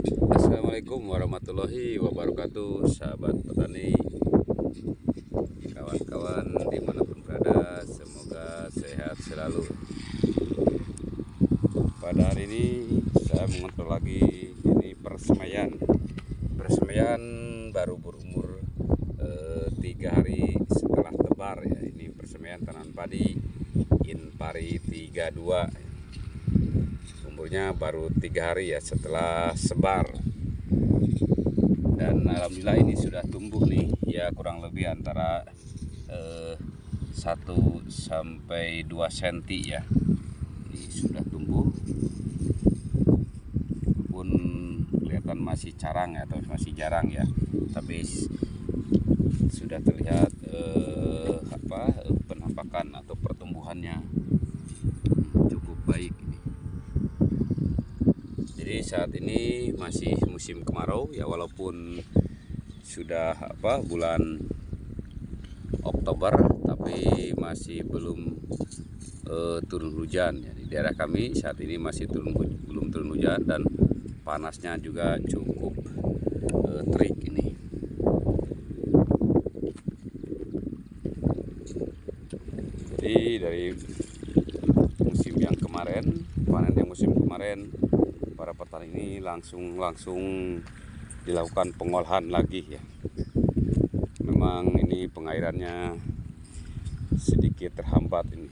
Assalamualaikum warahmatullahi wabarakatuh, sahabat petani, kawan-kawan dimanapun berada, semoga sehat selalu. Pada hari ini saya mengontrol lagi ini persemaian baru berumur 3 hari setelah tebar ya. Ini persemaian tanaman padi Inpari 32, umurnya baru 3 hari ya setelah sebar. Dan alhamdulillah ini sudah tumbuh nih ya, kurang lebih antara 1 sampai 2 cm ya. Ini sudah tumbuh, pun kelihatan masih carang atau masih jarang ya, tapi sudah terlihat penampakan atau pertumbuhannya cukup baik ini. Jadi saat ini masih musim kemarau ya, walaupun sudah bulan Oktober, tapi masih belum turun hujan ya. Di daerah kami saat ini masih belum turun hujan, dan panasnya juga cukup terik ini. Jadi dari musim yang kemarin, panen yang musim kemarin, para petani ini langsung dilakukan pengolahan lagi ya. Memang ini pengairannya sedikit terhambat ini,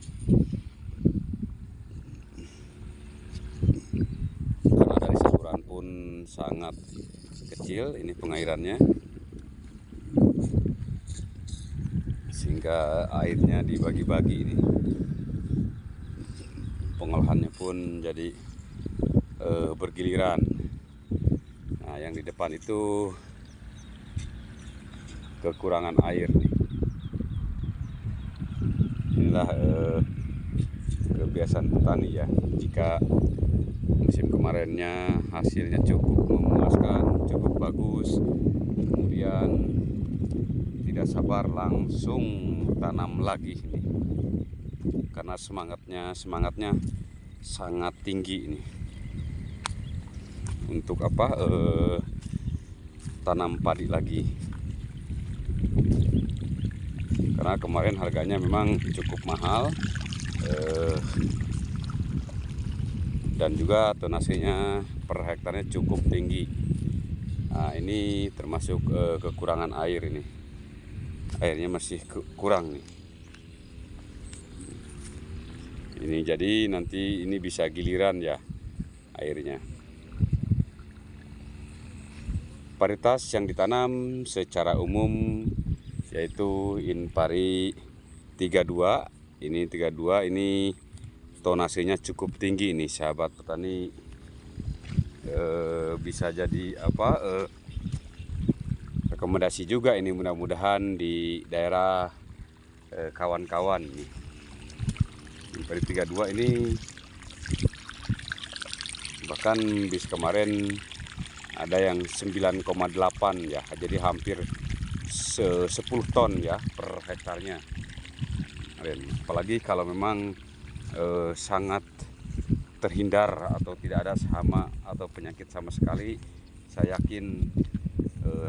karena dari saluran pun sangat kecil ini pengairannya, sehingga airnya dibagi-bagi ini. Pengolahannya pun jadi bergiliran. Nah, yang di depan itu kekurangan air nih. Inilah kebiasaan petani ya, jika musim kemarinnya hasilnya cukup memuaskan, cukup bagus, kemudian tidak sabar langsung tanam lagi ini, karena semangatnya sangat tinggi ini untuk tanam padi lagi. Karena kemarin harganya memang cukup mahal, dan juga tonasenya per hektarnya cukup tinggi. Nah, ini termasuk kekurangan air ini, airnya masih kurang nih. Ini jadi nanti ini bisa giliran ya airnya. Varietas yang ditanam secara umum yaitu Inpari 32. Ini 32 ini tonasenya cukup tinggi nih, sahabat petani. Bisa jadi rekomendasi juga ini, mudah-mudahan di daerah kawan-kawan nih. Inpari 32 ini bahkan bis kemarin ada yang 9,8 ya, jadi hampir 10 ton ya per hektarnya. Apalagi kalau memang sangat terhindar atau tidak ada hama atau penyakit sama sekali, saya yakin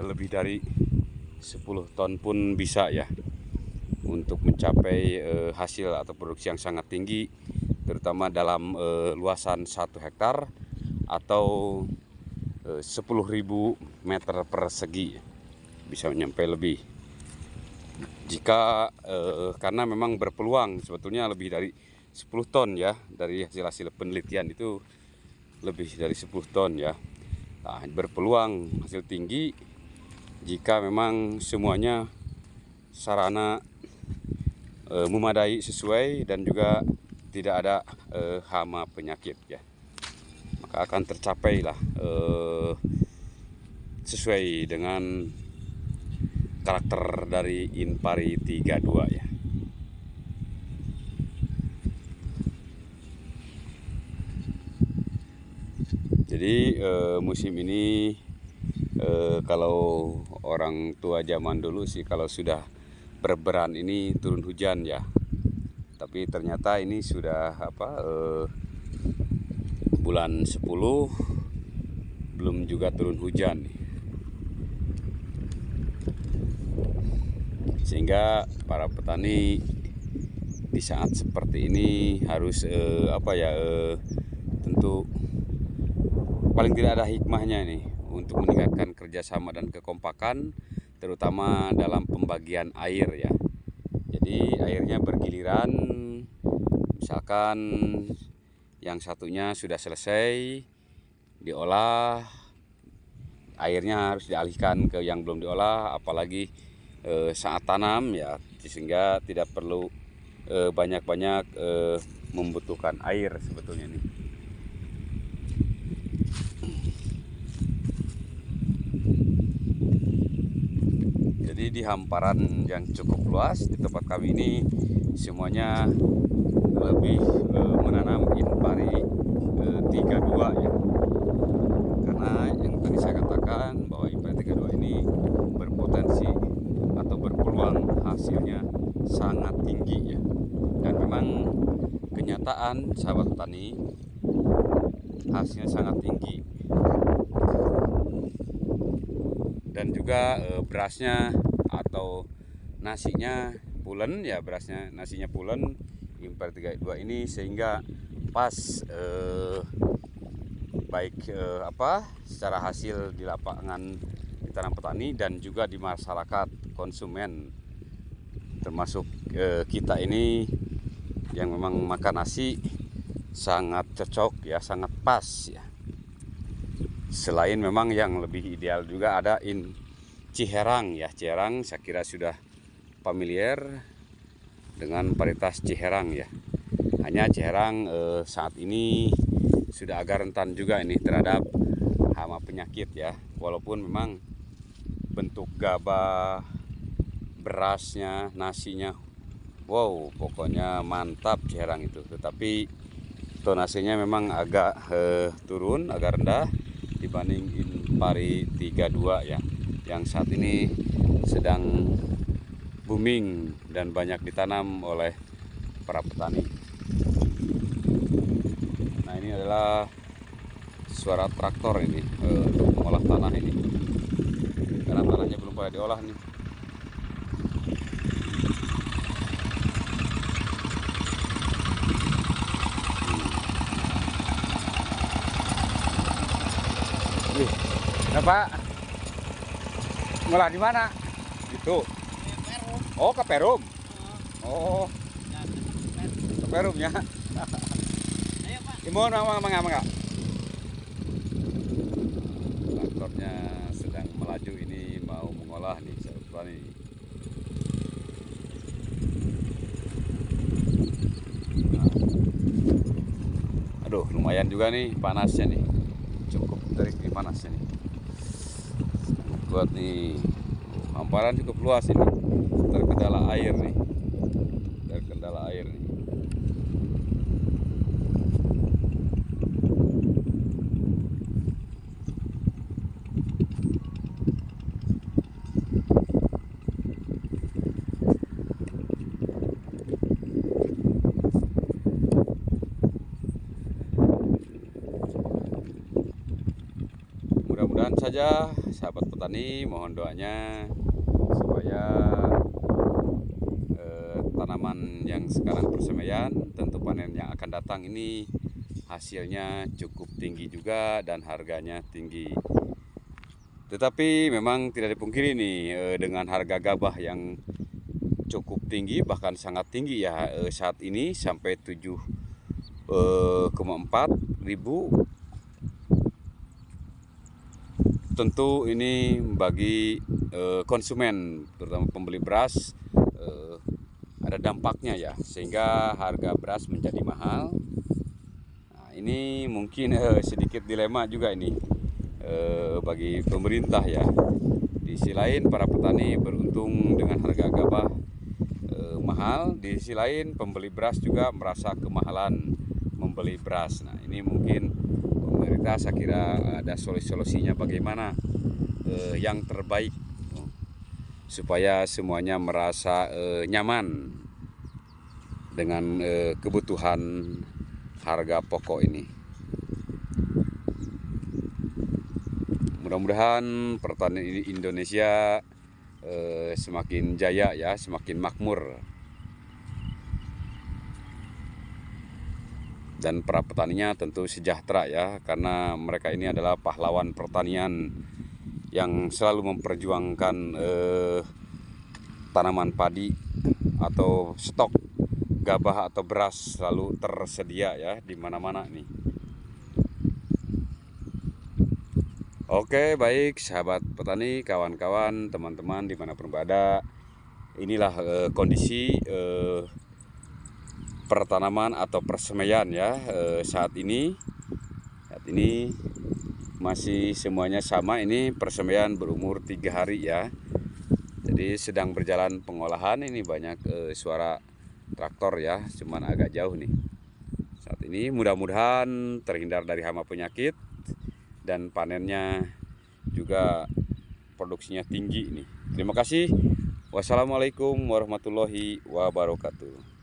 lebih dari 10 ton pun bisa ya, untuk mencapai hasil atau produksi yang sangat tinggi, terutama dalam luasan 1 hektar atau 10.000 meter persegi, bisa nyampe lebih. Jika karena memang berpeluang sebetulnya lebih dari 10 ton ya, dari hasil penelitian itu lebih dari 10 ton ya. Nah, berpeluang hasil tinggi jika memang semuanya sarana memadai sesuai, dan juga tidak ada hama penyakit ya, maka akan tercapai lah sesuai dengan karakter dari Inpari 32 ya. Jadi musim ini kalau orang tua zaman dulu sih, kalau sudah berberan ini turun hujan ya. Tapi ternyata ini sudah bulan 10 belum juga turun hujan nih. Sehingga para petani di saat seperti ini harus tentu paling tidak ada hikmahnya nih untuk meningkatkan kerjasama dan kekompakan, terutama dalam pembagian air ya. Jadi airnya bergiliran, misalkan yang satunya sudah selesai diolah, airnya harus dialihkan ke yang belum diolah, apalagi saat tanam ya, sehingga tidak perlu banyak-banyak membutuhkan air sebetulnya nih. Jadi di hamparan yang cukup luas di tempat kami ini semuanya lebih menanam Inpari 32 ya. Karena yang tadi saya katakan bahwa Inpari 32 ini berpotensi atau berpeluang hasilnya sangat tinggi ya. Dan memang kenyataan sahabat petani, hasilnya sangat tinggi. Dan juga berasnya atau nasinya pulen ya, nasinya pulen Inpari 32 ini, sehingga pas baik secara hasil di lapangan di tanam petani dan juga di masyarakat konsumen, termasuk kita ini yang memang makan nasi, sangat cocok ya, sangat pas ya. Selain memang yang lebih ideal juga ada Ciherang ya. Ciherang saya kira sudah familiar dengan varietas Ciherang ya. Hanya Ciherang saat ini sudah agak rentan juga ini terhadap hama penyakit ya. Walaupun memang bentuk gabah, berasnya, nasinya, wow, pokoknya mantap Ciherang itu. Tetapi tonasenya memang agak turun, agak rendah dibanding Inpari 32 ya, yang saat ini sedang booming dan banyak ditanam oleh para petani. Nah, ini adalah suara traktor ini untuk mengolah tanah ini, karena tanahnya belum pada diolah nih. Nah, Pak, ngolah di mana? Itu. Oh, ke Perum. Oh, ke Perum ya. Ayo, Pak. Imun, mangga. Traktornya sedang melaju ini, mau mengolah nih, sahabat petani. Nah. Aduh, lumayan juga nih panasnya nih. Cukup terik nih panasnya nih. Buat nih, hamparan cukup luas ini, terkendala air nih, Mudah-mudahan saja sahabat petani, mohon doanya supaya tanaman yang sekarang persemaian, tentu panen yang akan datang ini hasilnya cukup tinggi juga dan harganya tinggi. Tetapi memang tidak dipungkiri nih, dengan harga gabah yang cukup tinggi, bahkan sangat tinggi ya, saat ini sampai 7,4 ribu. Tentu ini bagi konsumen, terutama pembeli beras, ada dampaknya ya, sehingga harga beras menjadi mahal. Nah, ini mungkin sedikit dilema juga ini bagi pemerintah ya. Di sisi lain para petani beruntung dengan harga gabah mahal, di sisi lain pembeli beras juga merasa kemahalan membeli beras. Nah, ini mungkin pemerintah saya kira ada solusinya bagaimana yang terbaik supaya semuanya merasa nyaman dengan kebutuhan harga pokok ini. Mudah-mudahan pertanian Indonesia semakin jaya ya, semakin makmur. Dan para petaninya tentu sejahtera ya, karena mereka ini adalah pahlawan pertanian yang selalu memperjuangkan tanaman padi atau stok gabah atau beras selalu tersedia ya di mana-mana nih. Oke, baik sahabat petani, kawan-kawan, teman-teman dimanapun berada, inilah kondisi pertanaman atau persemaian ya saat ini masih semuanya sama. Ini persemaian berumur 3 hari ya, jadi sedang berjalan pengolahan. Ini banyak suara traktor ya, cuman agak jauh nih saat ini. Mudah-mudahan terhindar dari hama penyakit dan panennya juga produksinya tinggi nih. Terima kasih. Wassalamualaikum warahmatullahi wabarakatuh.